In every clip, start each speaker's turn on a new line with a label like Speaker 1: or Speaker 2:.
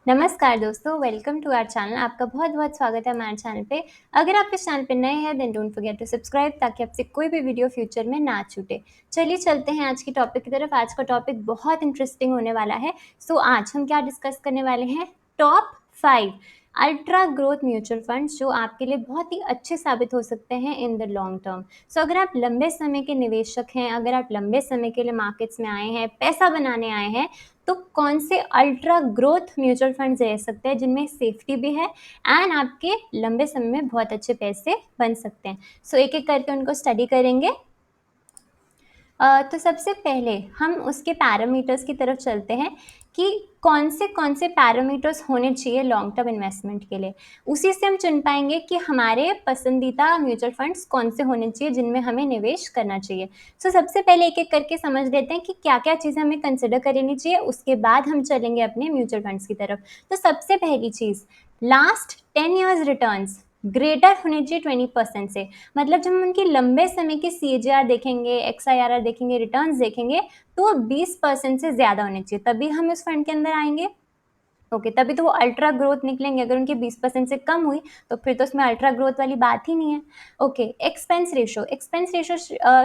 Speaker 1: नमस्कार दोस्तों, welcome to our channel. आपका बहुत-बहुत स्वागत है हमारे चैनल पे। अगर आप इस चैनल पे नए हैं then don't forget to subscribe ताकि आपसे कोई भी वीडियो फ्यूचर में ना छूटे। चलिए चलते हैं आज की टॉपिक की तरफ। आज का टॉपिक बहुत इंटरेस्टिंग होने वाला है। आज हम क्या डिस्कस करने वाले हैं? Top 5 ultra growth mutual funds जो आपके लिए बहुत ही अच्छे साबित हो सकते हैं इन द लॉन्ग टर्म। अगर आप लंबे समय के निवेशक हैं, अगर आप लंबे समय के लिए मार्केट्स में आए हैं, पैसा बनाने आए हैं, तो कौन से अल्ट्रा ग्रोथ म्यूचुअल फंड्स ले सकते हैं जिनमें सेफ्टी भी है एंड आपके लंबे समय में बहुत अच्छे पैसे बन सकते हैं। एक एक करके उनको स्टडी करेंगे। तो सबसे पहले हम उसके पैरामीटर्स की तरफ चलते हैं कि कौन से पैरामीटर्स होने चाहिए लॉन्ग टर्म इन्वेस्टमेंट के लिए। उसी से हम चुन पाएंगे कि हमारे पसंदीदा म्यूचुअल फंड्स कौन से होने चाहिए जिनमें हमें निवेश करना चाहिए। सबसे पहले एक एक करके समझ लेते हैं कि क्या क्या चीज़ें हमें कंसिडर करनी चाहिए, उसके बाद हम चलेंगे अपने म्यूचुअल फंड्स की तरफ। सबसे पहली चीज़, लास्ट 10 ईयर्स रिटर्न्स ग्रेटर होने चाहिए 20% से। मतलब जब हम उनकी लंबे समय की CAGR देखेंगे, XIRR देखेंगे, रिटर्न्स देखेंगे, तो 20% से ज़्यादा होने चाहिए, तभी हम इस फंड के अंदर आएंगे। ओके, तभी तो वो अल्ट्रा ग्रोथ निकलेंगे। अगर उनकी 20% से कम हुई तो फिर तो उसमें अल्ट्रा ग्रोथ वाली बात ही नहीं है। Okay, expense ratio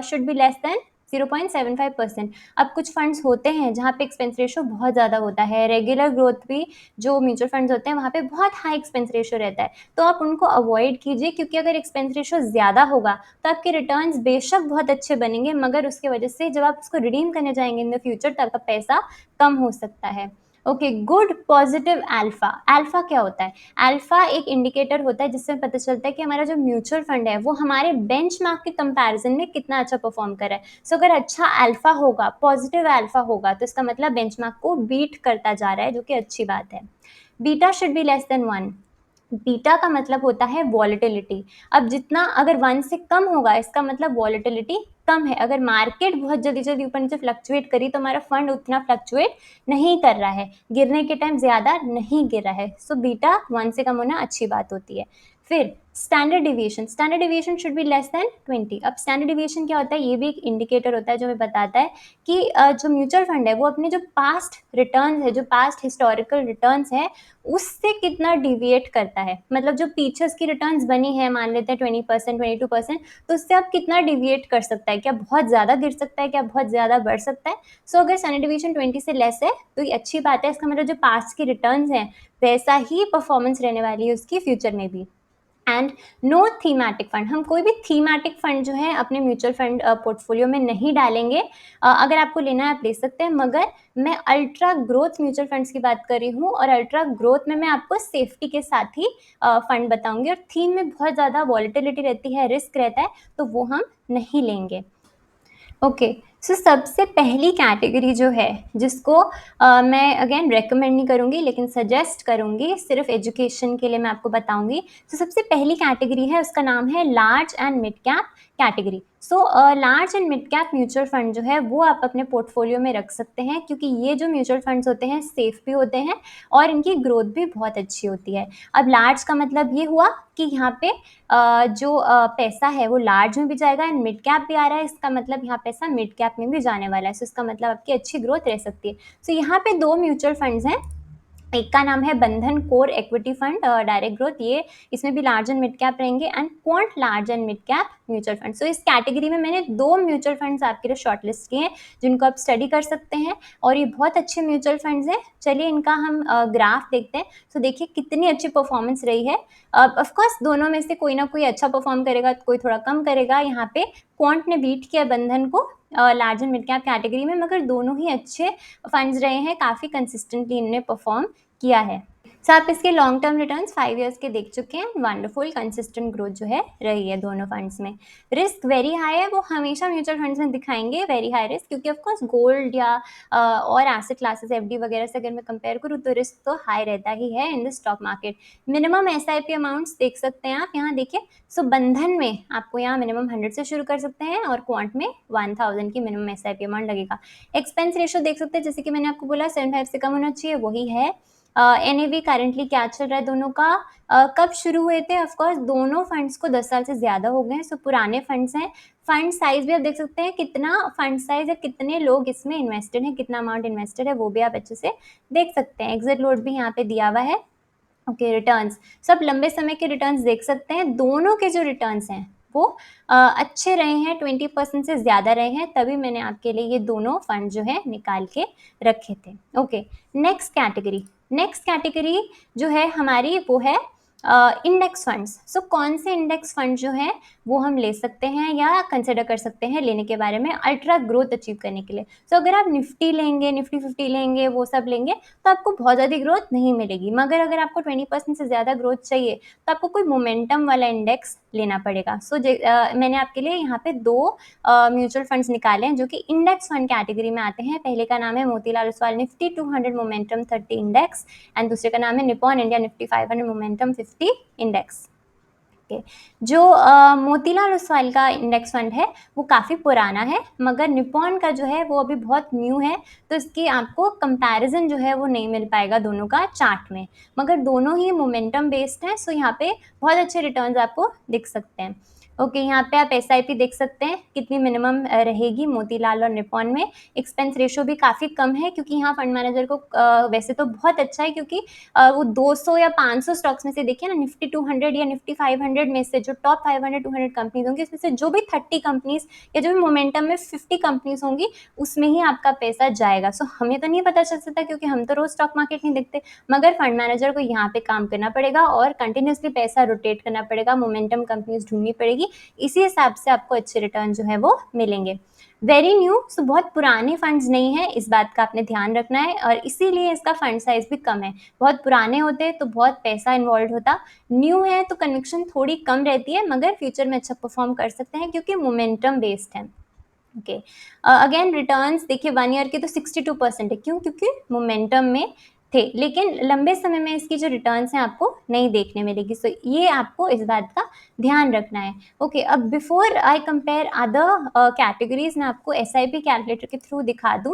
Speaker 1: should be less than 0.75%। अब कुछ फंड्स होते हैं जहाँ पे एक्सपेंस रेशो बहुत ज़्यादा होता है। रेगुलर ग्रोथ भी जो म्यूचुअल फंड्स होते हैं वहाँ पे बहुत हाई एक्सपेंस रेशो रहता है, तो आप उनको अवॉइड कीजिए, क्योंकि अगर एक्सपेंस रेशो ज़्यादा होगा तो आपके रिटर्न्स बेशक बहुत अच्छे बनेंगे, मगर उसके वजह से जब आप उसको रिडीम करने जाएंगे इन द फ्यूचर तो आपका पैसा कम हो सकता है। Okay, good positive alpha. Alpha क्या होता है? अल्फा एक इंडिकेटर होता है जिससे पता चलता है कि हमारा जो म्यूचुअल फंड है वो हमारे बेंचमार्क के कंपैरिजन में कितना अच्छा परफॉर्म कर रहा है। अगर अच्छा अल्फा होगा, पॉजिटिव अल्फा होगा, तो इसका मतलब बेंचमार्क को बीट करता जा रहा है, जो कि अच्छी बात है। Beta should be less than 1। Beta का मतलब होता है वॉलेटिलिटी। अब जितना अगर 1 से कम होगा इसका मतलब वॉलेटिलिटी कम है। अगर मार्केट बहुत जल्दी जल्दी ऊपर नीचे फ्लक्चुएट करी तो हमारा फंड उतना फ्लक्चुएट नहीं कर रहा है, गिरने के टाइम ज़्यादा नहीं गिर रहा है। बीटा 1 से कम होना अच्छी बात होती है। फिर standard deviation should be less than 20। अब स्टैंडर्ड डिविएशन क्या होता है? ये भी एक इंडिकेटर होता है जो हमें बताता है कि जो म्यूचुअल फंड है वो अपने जो पास्ट रिटर्न्स है, जो पास्ट हिस्टोरिकल रिटर्न्स है, उससे कितना डिविएट करता है। मतलब जो पीछे उसकी रिटर्न्स बनी है, मान लेते हैं 20%, 22%, तो उससे आप कितना डिविएट कर सकता है? क्या बहुत ज़्यादा गिर सकता है? क्या बहुत ज़्यादा बढ़ सकता है? अगर स्टैंडर्ड डिविएशन 20 से लेस है तो ये अच्छी बात है। इसका मतलब जो पास्ट की रिटर्न्स हैं वैसा ही परफॉर्मेंस रहने वाली है उसकी फ्यूचर में भी। And no thematic fund. हम कोई भी थीमेटिक फंड जो है अपने म्यूचुअल फंड पोर्टफोलियो में नहीं डालेंगे। अगर आपको लेना है आप ले सकते हैं, मगर मैं अल्ट्रा ग्रोथ म्यूचुअल फंड्स की बात कर रही हूँ, और अल्ट्रा ग्रोथ में मैं आपको सेफ्टी के साथ ही फंड बताऊंगी। और थीम में बहुत ज़्यादा वॉलेटिलिटी रहती है, रिस्क रहता है, तो वो हम नहीं लेंगे। ओके, सबसे पहली कैटेगरी जो है जिसको मैं अगेन रेकमेंड नहीं करूँगी लेकिन सजेस्ट करूँगी, सिर्फ एजुकेशन के लिए मैं आपको बताऊँगी। सबसे पहली कैटेगरी है, उसका नाम है large and mid cap category. Large and mid cap mutual fund जो है वो आप अपने पोर्टफोलियो में रख सकते हैं, क्योंकि ये जो म्यूचुअल फंड्स होते हैं सेफ भी होते हैं और इनकी ग्रोथ भी बहुत अच्छी होती है। अब लार्ज का मतलब ये हुआ कि यहाँ पे जो पैसा है वो लार्ज में भी जाएगा एंड मिड कैप भी आ रहा है, इसका मतलब यहाँ पैसा मिड कैप में भी जाने वाला है। इसका मतलब आपकी अच्छी ग्रोथ रह सकती है। यहाँ पे 2 म्यूचुअल फंड्स हैं। एक का नाम है बंधन core equity fund direct growth, ये इसमें भी लार्ज एंड मिड कैप रहेंगे, and quant large and mid cap mutual fund. इस कैटेगरी में मैंने 2 म्यूचुअल फंड्स आपके लिए शॉर्टलिस्ट किए हैं जिनको आप स्टडी कर सकते हैं, और ये बहुत अच्छे म्यूचुअल फंड्स हैं। चलिए इनका हम ग्राफ देखते हैं। देखिए कितनी अच्छी परफॉर्मेंस रही है। ऑफकोर्स दोनों में से कोई ना कोई अच्छा परफॉर्म करेगा, कोई थोड़ा कम करेगा। यहाँ पे क्वांट ने बीट किया बंधन को large and mid cap category में, मगर दोनों ही अच्छे फंड्स रहे हैं, काफ़ी कंसिस्टेंटली इनने परफॉर्म किया है। आप इसके लॉन्ग टर्म रिटर्न्स 5 इयर्स के देख चुके हैं। वंडरफुल कंसिस्टेंट ग्रोथ जो है रही है दोनों फंड्स में। रिस्क वेरी हाई है, वो हमेशा म्यूचुअल फंड्स में दिखाएंगे वेरी हाई रिस्क, क्योंकि ऑफकोर्स गोल्ड या और एसेट क्लासेस FD वगैरह से अगर मैं कंपेयर करूँ तो रिस्क तो हाई रहता ही है in the stock market. Minimum SIP amounts देख सकते हैं आप यहाँ देखिए। बंधन में आपको यहाँ मिनिमम 100 से शुरू कर सकते हैं और क्वांट में 1000 की मिनिमम SIP अमाउंट लगेगा। एक्सपेंस रेशो देख सकते हैं, जैसे कि मैंने आपको बोला 75 से कम होना चाहिए, वही है। एनएवी करंटली क्या चल रहा है दोनों का, कब शुरू हुए थे, ऑफ कोर्स दोनों फंड्स को 10 साल से ज़्यादा हो गए हैं, सो पुराने फंड्स हैं। फंड साइज़ भी आप देख सकते हैं, कितना फंड साइज़ है, कितने लोग इसमें इन्वेस्टेड हैं, कितना अमाउंट इन्वेस्टेड है, वो भी आप अच्छे से देख सकते हैं। एग्जिट लोड भी यहाँ पे दिया हुआ है। ओके, रिटर्न्स, सब लंबे समय के रिटर्न्स देख सकते हैं। दोनों के जो रिटर्न्स हैं वो अच्छे रहे हैं, 20% से ज़्यादा रहे हैं, तभी मैंने आपके लिए ये दोनों फंड जो है निकाल के रखे थे। ओके, नेक्स्ट कैटेगरी जो है हमारी वो है इंडेक्स फंड्स। सो कौन से इंडेक्स फंड जो है वो हम ले सकते हैं या कंसिडर कर सकते हैं लेने के बारे में अल्ट्रा ग्रोथ अचीव करने के लिए। सो अगर आप निफ्टी लेंगे, निफ्टी 50 लेंगे, वो सब लेंगे तो आपको बहुत ज़्यादा ग्रोथ नहीं मिलेगी, मगर अगर आपको 20% से ज़्यादा ग्रोथ चाहिए तो आपको कोई मोमेंटम वाला इंडेक्स लेना पड़ेगा। सो मैंने आपके लिए यहाँ पे 2 म्यूचुअल फंड्स निकाले हैं जो कि इंडेक्स फंड कैटेगरी में आते हैं। पहले का नाम है Motilal Oswal Nifty 200 momentum 30 index and दूसरे का नाम है Nippon India Nifty 500 momentum 50 index. जो मोतीलाल ओसवाल का इंडेक्स फंड है वो काफ़ी पुराना है, मगर निप्पॉन का जो है वो अभी बहुत न्यू है, तो इसकी आपको कंपैरिजन जो है वो नहीं मिल पाएगा दोनों का चार्ट में, मगर दोनों ही मोमेंटम बेस्ड हैं। सो यहाँ पे बहुत अच्छे रिटर्न्स आपको दिख सकते हैं। ओके, यहाँ पे आप एसआईपी देख सकते हैं कितनी मिनिमम रहेगी मोतीलाल और निप्पॉन में। एक्सपेंस रेशो भी काफ़ी कम है, क्योंकि यहाँ फंड मैनेजर को वैसे तो बहुत अच्छा है, क्योंकि वो 200 या 500 स्टॉक्स में से देखिए ना, निफ्टी 200 या निफ्टी 500 में से जो टॉप 500 200 कंपनीज होंगी, इसमें से जो भी 30 कंपनीज या जो भी मोमेंटम में 50 कंपनीज होंगी उसमें ही आपका पैसा जाएगा। सो हमें तो नहीं पता चल सकता, क्योंकि हम तो रोज स्टॉक मार्केट नहीं देखते, मगर फंड मैनेजर को यहाँ पे काम करना पड़ेगा और कंटिन्यूसली पैसा रोटेट करना पड़ेगा, मोमेंटम कंपनीज ढूंढनी पड़ेगी, इसी हिसाब से आपको अच्छे रिटर्न जो है वो मिलेंगे। वेरी न्यू, सो बहुत पुराने फंड्स नहीं है, इस बात का आपने ध्यान रखना है, और इसीलिए इसका फंड साइज भी कम है। बहुत पुराने होते तो बहुत पैसा इन्वॉल्व होता, न्यू है तो कन्विक्शन थोड़ी कम रहती है, मगर फ्यूचर में अच्छा परफॉर्म कर सकते हैं क्योंकि मोमेंटम बेस्ड है। ओके, अगेन रिटर्न्स देखिए 1 ईयर के तो 62% है, क्यों, क्योंकि मोमेंटम में थे, लेकिन लंबे समय में इसकी जो रिटर्न्स हैं आपको नहीं देखने मिलेगी। सो ये आपको इस बात का ध्यान रखना है। ओके, अब before I compare other categories मैं आपको SIP कैलकुलेटर के थ्रू दिखा दूँ।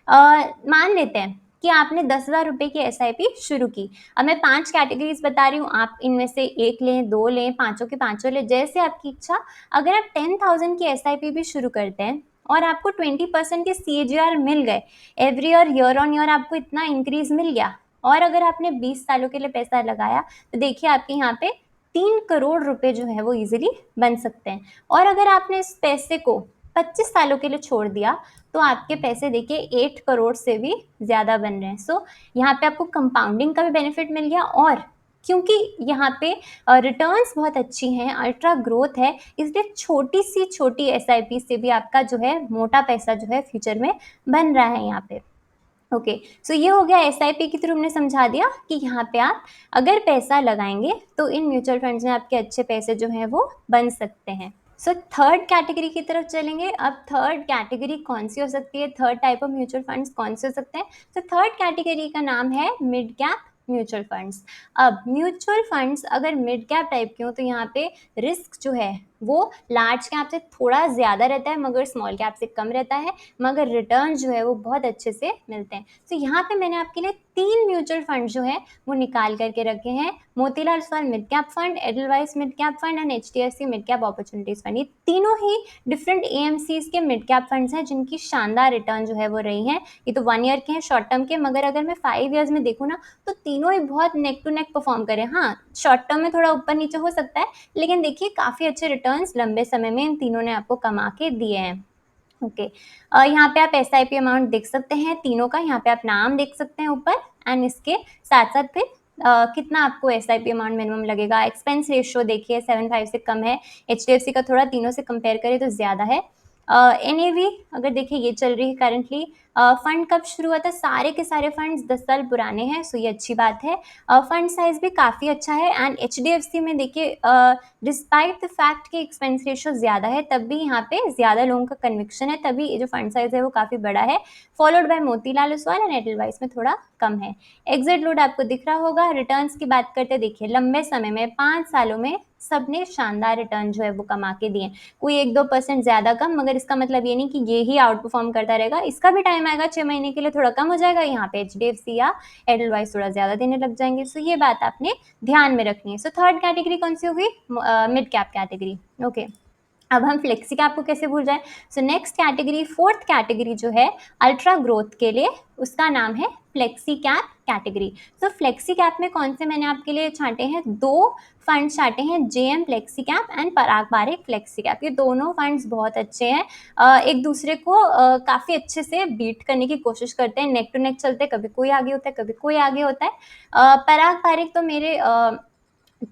Speaker 1: मान लेते हैं कि आपने 10,000 रुपये की SIP शुरू की। अब मैं 5 कैटेगरीज बता रही हूँ, आप इनमें से 1 लें, 2 लें, पाँचों के पाँचों लें, जैसे आपकी इच्छा। अगर आप 10,000 की SIP भी शुरू करते हैं और आपको 20% के CAGR मिल गए, एवरी ईयर ऑन ईयर आपको इतना इंक्रीज मिल गया, और अगर आपने 20 सालों के लिए पैसा लगाया तो देखिए आपके यहाँ पे 3 करोड़ रुपए जो है वो इजीली बन सकते हैं। और अगर आपने इस पैसे को 25 सालों के लिए छोड़ दिया तो आपके पैसे देखिए 8 करोड़ से भी ज़्यादा बन रहे हैं। सो यहाँ पे आपको कंपाउंडिंग का भी बेनिफिट मिल गया, और क्योंकि यहाँ पे रिटर्न्स बहुत अच्छी हैं, अल्ट्रा ग्रोथ है, इसलिए छोटी SIP से भी आपका जो है मोटा पैसा जो है फ्यूचर में बन रहा है यहाँ पे। ओके, सो ये हो गया SIP के थ्रू हमने समझा दिया कि यहाँ पे आप अगर पैसा लगाएंगे तो इन म्यूचुअल फंड्स में आपके अच्छे पैसे जो हैं वो बन सकते हैं। सो थर्ड कैटेगरी की तरफ चलेंगे। अब थर्ड कैटेगरी कौन सी हो सकती है, third type of mutual funds कौन से हो सकते हैं? तो थर्ड कैटेगरी का नाम है मिड कैप म्यूचुअल फंड्स। अब म्यूचुअल फंड्स अगर मिड कैप टाइप के हो तो यहाँ पे रिस्क जो है वो लार्ज कैप से थोड़ा ज़्यादा रहता है, मगर स्मॉल कैप से कम रहता है, मगर रिटर्न जो है वो बहुत अच्छे से मिलते हैं। तो यहाँ पे मैंने आपके लिए 3 म्यूचुअल फंड जो है वो निकाल करके रखे हैं। Motilal Oswal mid cap fund, Edelweiss mid cap fund and HDFC mid cap opportunities fund. ये तीनों ही डिफरेंट AMCs के मिड कैप फंड्स हैं जिनकी शानदार रिटर्न जो है वो रही हैं। ये तो 1 ईयर के हैं, शॉर्ट टर्म के, मगर अगर मैं 5 ईयर्स में देखूँ ना तो तीनों ही बहुत नेक टू नेक परफॉर्म करें। हाँ, शॉर्ट टर्म में थोड़ा ऊपर नीचे हो सकता है, लेकिन देखिए काफ़ी अच्छे रिटर्न्स लंबे समय में इन तीनों ने आपको कमा के दिए हैं। ओके, यहाँ पे आप SIP अमाउंट देख सकते हैं तीनों का, यहाँ पे आप नाम देख सकते हैं ऊपर, एंड इसके साथ साथ फिर कितना आपको SIP अमाउंट मिनिमम लगेगा। एक्सपेंस रेशियो देखिए 7.5 से कम है, HDFC का थोड़ा तीनों से कंपेयर करें तो ज़्यादा है। NAV अगर देखिए ये चल रही है करंटली। फंड कब शुरू हुआ था, सारे के सारे फंड्स 10 साल पुराने हैं, सो ये अच्छी बात है। फंड साइज भी काफ़ी अच्छा है, एंड HDFC में देखिए डिस्पाइट द फैक्ट कि एक्सपेंस रेशियो ज़्यादा है, तब भी यहाँ पे ज़्यादा लोगों का कन्विक्शन है, तभी ये जो फंड साइज है वो काफ़ी बड़ा है। Followed by Motilal Oswal and Edelweiss में थोड़ा कम है। एग्जिट लोड आपको दिख रहा होगा। रिटर्न्स की बात करते देखिए लंबे समय में 5 सालों में सबने शानदार रिटर्न जो है वो कमा के दिए, कोई 1-2% ज़्यादा कम, मगर इसका मतलब ये नहीं कि ये ही आउट परफॉर्म करता रहेगा, इसका भी टाइम टाइम आएगा 6 महीने के लिए थोड़ा कम हो जाएगा, यहाँ पे HDFC या एडलवाइस थोड़ा ज़्यादा देने लग जाएंगे। सो ये बात आपने ध्यान में रखनी है। सो थर्ड कैटेगरी कौन सी होगी? Mid cap category. ओके, अब हम फ्लेक्सी कैप को कैसे भूल जाए। So next category, fourth category जो है अल्ट्रा ग्रोथ के लिए, उसका नाम है फ्लेक्सी कैप कैटेगरी। सो फ्लेक्सी कैप में कौन से मैंने आपके लिए छांटे हैं, 2 फंड्स छांटे हैं, JM flexi cap and Parag Parekh flexi cap. ये दोनों फंड्स बहुत अच्छे हैं, एक दूसरे को काफ़ी अच्छे से बीट करने की कोशिश करते हैं, नेक टू नेक चलते हैं, कभी कोई आगे होता है कभी कोई आगे होता है। पराग पारेख तो मेरे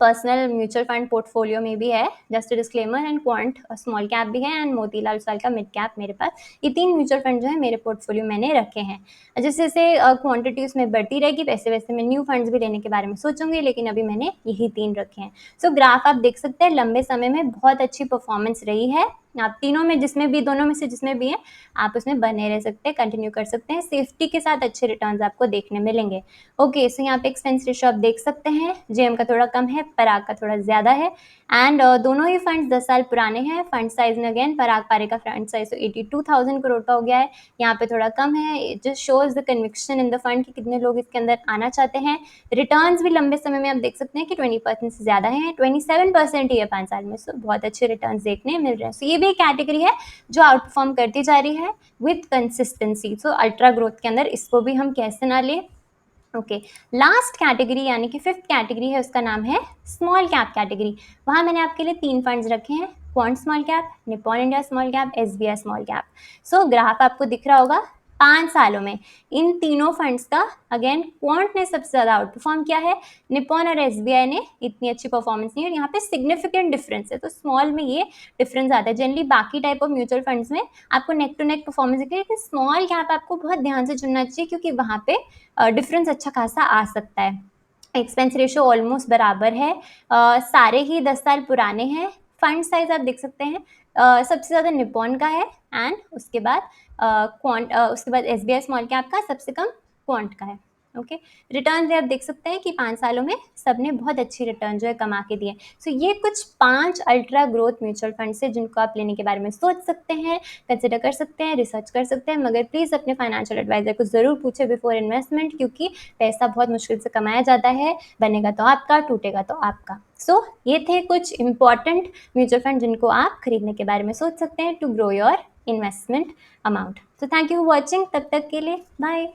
Speaker 1: पर्सनल म्यूचुअल फंड पोर्टफोलियो में भी है, just disclaimer, and quant small cap भी है, एंड मोतीलाल ओसवाल का मिड कैप मेरे पास। ये 3 म्यूचुअल फंड जो है मेरे पोर्टफोलियो मैंने रखे हैं। जैसे जैसे क्वांटिटी उसमें बढ़ती रहेगी वैसे वैसे मैं न्यू फंड्स भी लेने के बारे में सोचूंगी, लेकिन अभी मैंने यही 3 रखे हैं। सो ग्राफ आप देख सकते हैं, लंबे समय में बहुत अच्छी परफॉर्मेंस रही है। आप तीनों में जिसमें भी, दोनों में से जिसमें भी है, आप उसमें बने रह सकते हैं, कंटिन्यू कर सकते हैं, सेफ्टी के साथ अच्छे रिटर्न्स आपको देखने मिलेंगे। ओके, सो यहाँ पे एक्सपेंस रेशियो आप देख सकते हैं, जेएम का थोड़ा कम है, पराग का थोड़ा ज़्यादा है, एंड दोनों ही फंड्स 10 साल पुराने हैं। फंड साइज में अगेन पराग पारेख का फंड साइज तो 82,000 करोड़ का हो गया है, यहाँ पे थोड़ा कम है। It just shows the conviction in the fund कि कितने लोग इसके अंदर आना चाहते हैं। रिटर्न्स भी लंबे समय में आप देख सकते हैं कि 20% से ज़्यादा है, 27% ही है 5 साल में। सो बहुत अच्छे रिटर्न्स देखने मिल रहे हैं। सो ये भी एक कैटेगरी है जो आउट परफॉर्म करती जा रही है with consistency. So ultra growth के अंदर इसको भी हम कैसे ना लें। ओके, लास्ट कैटेगरी यानी कि फिफ्थ कैटेगरी है, उसका नाम है स्मॉल कैप कैटेगरी। वहाँ मैंने आपके लिए 3 फंड्स रखे हैं, quant small cap, Nippon India small cap, SBI small cap. सो ग्राफ आपको दिख रहा होगा 5 सालों में इन तीनों फंड्स का अगेन क्वांट ने सबसे ज़्यादा आउट परफॉर्म किया है, निप्पॉन और SBI ने इतनी अच्छी परफॉर्मेंस नहीं है, और यहाँ पे सिग्निफिकेंट डिफरेंस है। तो स्मॉल में ये डिफरेंस आता है। जनरली बाकी टाइप ऑफ म्यूचुअल फंड्स में आपको नेक टू नेक परफॉर्मेंस दिखती है, लेकिन स्मॉल कैप आपको बहुत ध्यान से चुनना चाहिए, क्योंकि वहाँ पे डिफरेंस अच्छा खासा आ सकता है। एक्सपेंस रेशियो ऑलमोस्ट बराबर है, सारे ही 10 साल पुराने हैं। फंड साइज आप देख सकते हैं, सबसे ज़्यादा निप्पॉन का है, एंड उसके बाद उसके बाद SBI स्मॉल कैप का, सबसे कम क्वांट का है। ओके, रिटर्न भी आप देख सकते हैं कि 5 सालों में सबने बहुत अच्छी रिटर्न जो है कमा के दिए। सो ये कुछ 5 अल्ट्रा ग्रोथ म्यूचुअल फंड से जिनको आप लेने के बारे में सोच सकते हैं, कंसिडर कर सकते हैं, रिसर्च कर सकते हैं, मगर प्लीज़ अपने फाइनेंशियल एडवाइजर को ज़रूर पूछे बिफोर इन्वेस्टमेंट, क्योंकि पैसा बहुत मुश्किल से कमाया जाता है, बनेगा तो आपका, टूटेगा तो आपका। सो ये थे कुछ इंपॉर्टेंट म्यूचुअल फंड जिनको आप खरीदने के बारे में सोच सकते हैं to grow your investment amount. So thank you for watching, तब तक के लिए बाय।